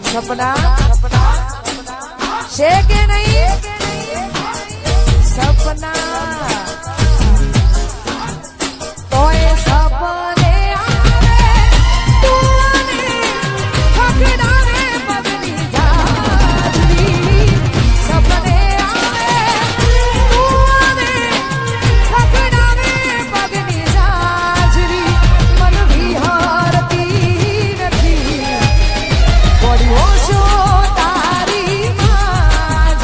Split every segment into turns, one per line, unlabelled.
सपना છે કે નહીં सपना तो ये सपने आवे तू आने पकड़ावे पगली जाजरी सपने आवे तू आने पकड़ावे पगली जाजरी मन विहारती નથી પડ્યો છો તારી માજરી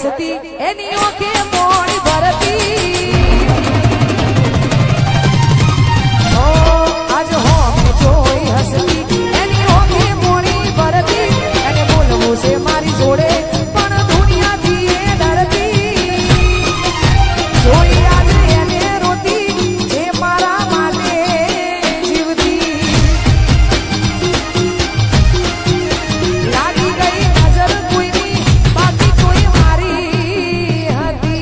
હસતી એની ઓકે મોડી ભરતી આજ હો જોઈ હસતી એની ઓકે મોડી ભરતી અને બોલવું છે મારી જોડે પણ દુનિયાથી એ ડરતી જોઈ આજે એને રોતી જે મારા માટે જીવતી લાગી ગઈ નજર કોઈની બાકી કોઈ મારી હતી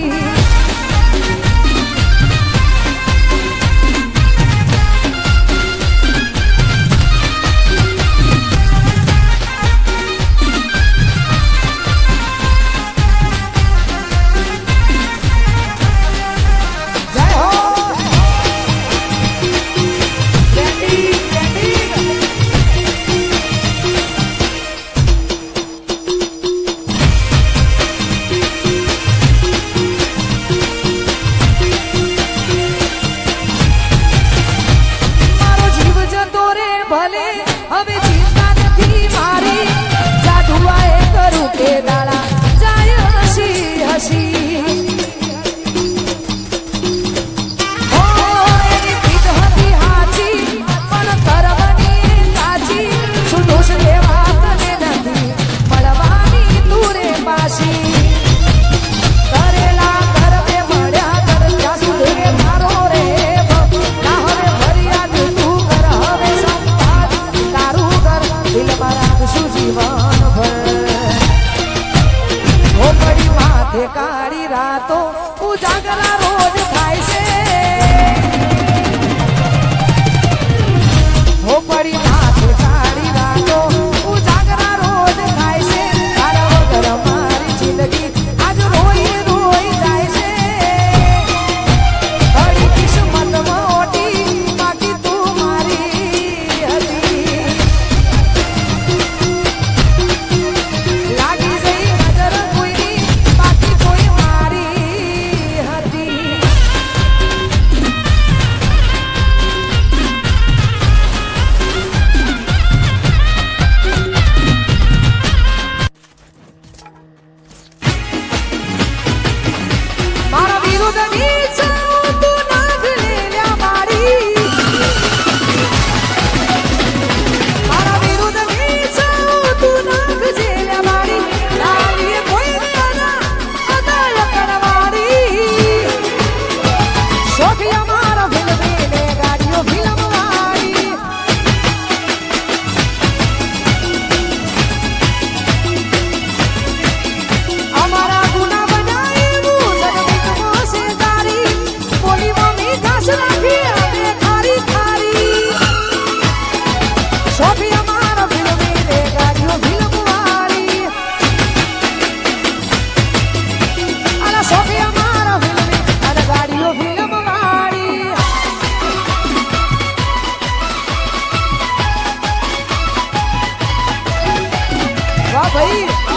જય હો કેન્ડી કેન્ડી મારો જીવ જતો રે ભલે હવે ચિંતા નથી મારી જાદુઆ એ કરું તે દાડા જાય હસી હસી ઓ એની પીઠ હતી હાચી પણ કરવાની કાચી શું દોષ લેવા તને નથી મળવાની તું રે પાછી કરેલા કરવે મળ્યા કર ત્યાં સુધી મારો રે ના હવે ફરિયાદ તું કર હવે સંપાદ તારું કર દિલમાં રાખશું જીવન ભર હો પડી માથે કાળી રાતો ઉજાગરા રોજ થાય છે હો પડી માથે કાળી રાતો ઉજાગરા રોજ થાય છે તારા વગર મારી જિંદગી આજ રોઈ રોઈ જાય છે ઘડી કિસ્મતમાં ઓટી બાકી તું મારી હતી લાગી જઈ નજર કોઈની બાકી કોઈ મારી હતી મારા વિરુદ્ધ નીચાઓ તું નાગ લેલ્યા મારી મારા વિરુદ્ધ નીચાઓ તું નાગ જેલ્યા મારી લાવીએ કોઈ તારા અદલ કરવારી શોખિયા મારા ફિલ્મી ને ગાડીઓ ફિલ્મ વાળી અમારા ગુના બનાવ્યું જગતમાં છે તારી બોલીમાં મીઠાશ રાખી અમે ખારી ખારી શોભી અમારા ફિલ્મી ને ગાડીઓ ફિલ્મ વાળી અલા શોભી અમારા ફિલ્મી અને ગાડીઓ ફિલ્મ વાળી વાહ ભાઈ